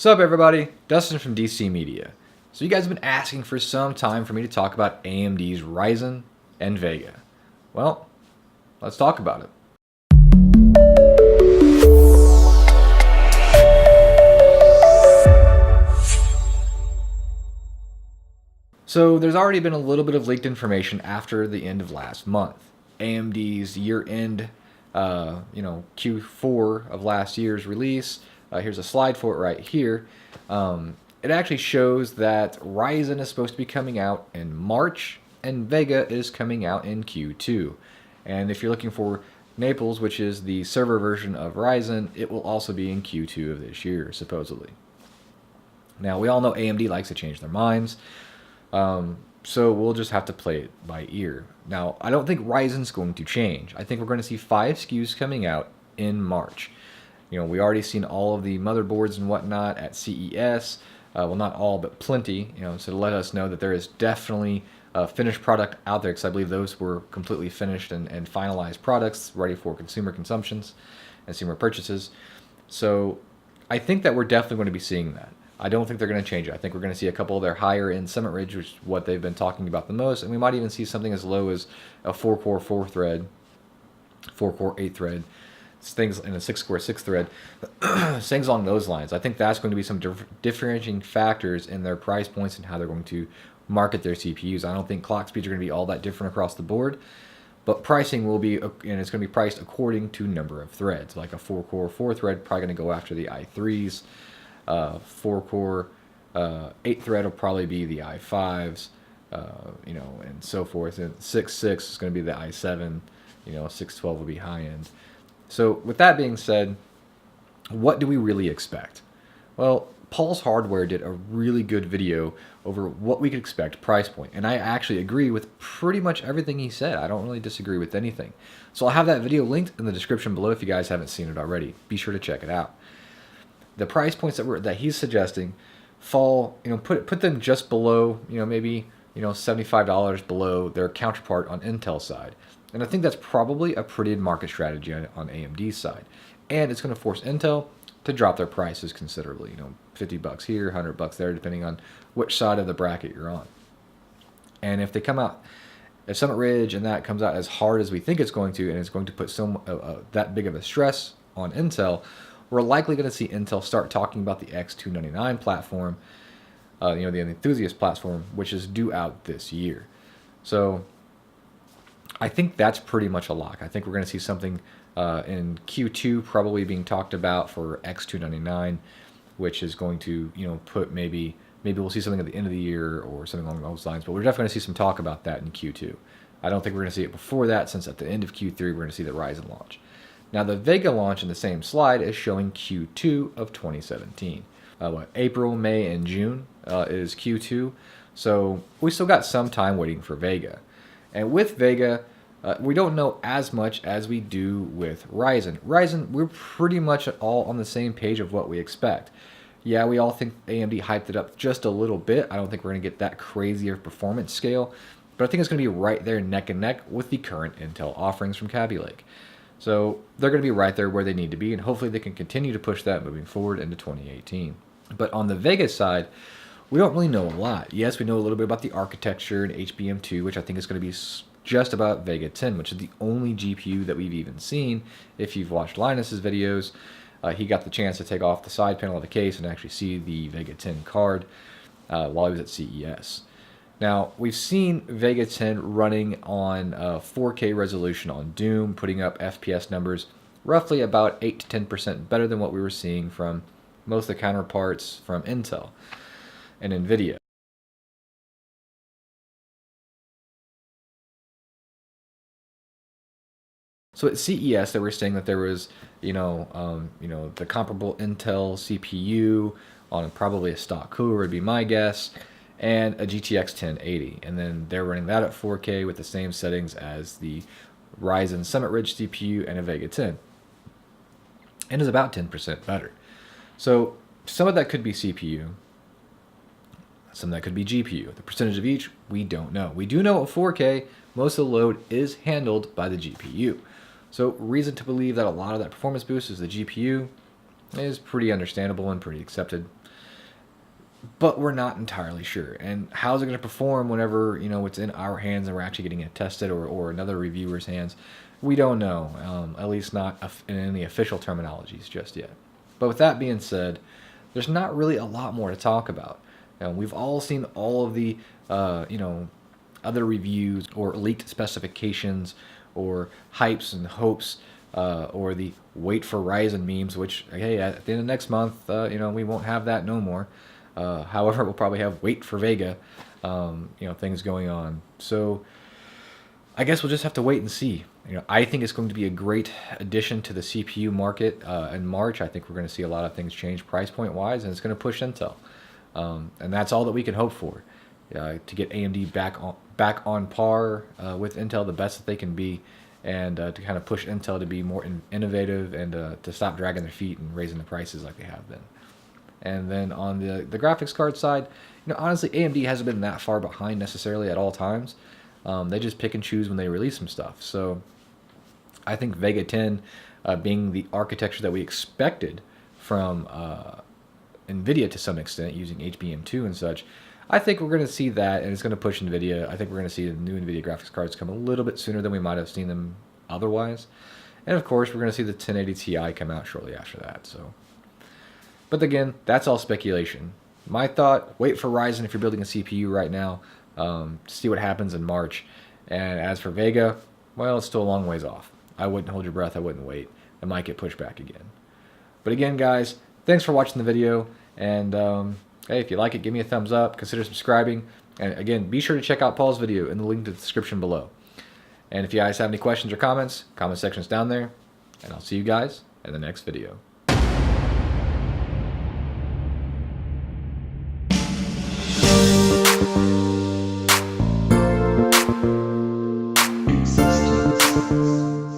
Sup everybody, Dustin from DC Media. So you guys have been asking for some time for me to talk about AMD's Ryzen and Vega. Well, let's talk about it. So there's already been a little bit of leaked information after the end of last month. AMD's year-end, Q4 of last year's release. Here's a slide for it right here. It actually shows that Ryzen is supposed to be coming out in March and Vega is coming out in Q2. And if you're looking for Naples, which is the server version of Ryzen, it will also be in Q2 of this year, supposedly. Now, we all know AMD likes to change their minds. So we'll just have to play it by ear. Now, I don't think Ryzen's going to change. I think we're going to see 5 SKUs coming out in March. We already seen all of the motherboards and whatnot at CES. Well, not all, but plenty. So to let us know that there is definitely a finished product out there, because I believe those were completely finished and finalized products ready for consumer consumptions, consumer purchases. So I think that we're definitely going to be seeing that. I don't think they're going to change it. I think we're going to see a couple of their higher-end Summit Ridge, which is what they've been talking about the most, and we might even see something as low as a 4-core 4-thread, 4-core 8-thread, things in a 6-core 6-thread, things along those lines. I think that's going to be some differentiating factors in their price points and how they're going to market their CPUs. I don't think clock speeds are going to be all that different across the board, but pricing will be, and it's going to be priced according to number of threads. Like a 4-core 4-thread, probably going to go after the i3s. 4-core 8-thread will probably be the i5s, and so forth. And 6.6 is going to be the i7. 6.12 will be high end. So with that being said, what do we really expect? Well, Paul's Hardware did a really good video over what we could expect price point, and I actually agree with pretty much everything he said. I don't really disagree with anything. So I'll have that video linked in the description below if you guys haven't seen it already. Be sure to check it out. The price points that he's suggesting fall, put them just below, maybe, $75 below their counterpart on Intel side. And I think that's probably a pretty good market strategy on AMD's side. And it's going to force Intel to drop their prices considerably, $50 here, $100 there, depending on which side of the bracket you're on. And if they come out, if Summit Ridge and that comes out as hard as we think it's going to, and it's going to put that big of a stress on Intel, we're likely going to see Intel start talking about the X299 platform, the enthusiast platform, which is due out this year. So I think that's pretty much a lock. I think we're going to see something in Q2 probably being talked about for X299, which is going to, put maybe we'll see something at the end of the year or something along those lines. But we're definitely going to see some talk about that in Q2. I don't think we're going to see it before that, since at the end of Q3 we're going to see the Ryzen launch. Now, the Vega launch in the same slide is showing Q2 of 2017. April, May, and June is Q2. So we still got some time waiting for Vega. And with Vega, we don't know as much as we do with Ryzen. Ryzen, we're pretty much all on the same page of what we expect. Yeah, we all think AMD hyped it up just a little bit. I don't think we're going to get that crazy of performance scale. But I think it's going to be right there neck and neck with the current Intel offerings from Kaby Lake. So they're going to be right there where they need to be, and hopefully they can continue to push that moving forward into 2018. But on the Vega side, we don't really know a lot. Yes, we know a little bit about the architecture and HBM2, which I think is going to be just about Vega 10, which is the only GPU that we've even seen. If you've watched Linus's videos, he got the chance to take off the side panel of the case and actually see the Vega 10 card while he was at CES. Now, we've seen Vega 10 running on 4K resolution on Doom, putting up FPS numbers roughly about 8 to 10% better than what we were seeing from most of the counterparts from Intel and NVIDIA. So at CES, they were saying that there was, the comparable Intel CPU on probably a stock cooler would be my guess, and a GTX 1080, and then they're running that at 4K with the same settings as the Ryzen Summit Ridge CPU and a Vega 10, and is about 10% better. So some of that could be CPU, some of that could be GPU. The percentage of each, we don't know. We do know at 4K, most of the load is handled by the GPU. So reason to believe that a lot of that performance boost is the GPU. is pretty understandable and pretty accepted. But we're not entirely sure. And how's it going to perform whenever, it's in our hands and we're actually getting it tested, or another reviewer's hands? We don't know, at least not in any official terminologies just yet. But with that being said, there's not really a lot more to talk about. We've all seen all of the, other reviews or leaked specifications or hypes and hopes, or the wait for Ryzen memes, which, hey, at the end of next month, we won't have that no more. However, we'll probably have wait for Vega, things going on. So I guess we'll just have to wait and see. I think it's going to be a great addition to the CPU market in March. I think we're going to see a lot of things change price point wise, and it's going to push Intel. And that's all that we can hope for, to get AMD back on par with Intel, the best that they can be, and to kind of push Intel to be more innovative and to stop dragging their feet and raising the prices like they have been. And then on the graphics card side, honestly, AMD hasn't been that far behind necessarily at all times. They just pick and choose when they release some stuff. So I think Vega 10, being the architecture that we expected from NVIDIA to some extent, using HBM2 and such, I think we're going to see that, and it's going to push NVIDIA. I think we're going to see the new NVIDIA graphics cards come a little bit sooner than we might have seen them otherwise. And of course, we're going to see the 1080 Ti come out shortly after that. So, but again, that's all speculation. My thought, wait for Ryzen if you're building a CPU right now, see what happens in March. And as for Vega, well, it's still a long ways off. I wouldn't hold your breath. I wouldn't wait. It might get pushed back again. But again, guys, thanks for watching the video. And hey, if you like it, give me a thumbs up. Consider subscribing. And again, be sure to check out Paul's video in the link to the description below. And if you guys have any questions or comments, comment section's down there. And I'll see you guys in the next video. Existence.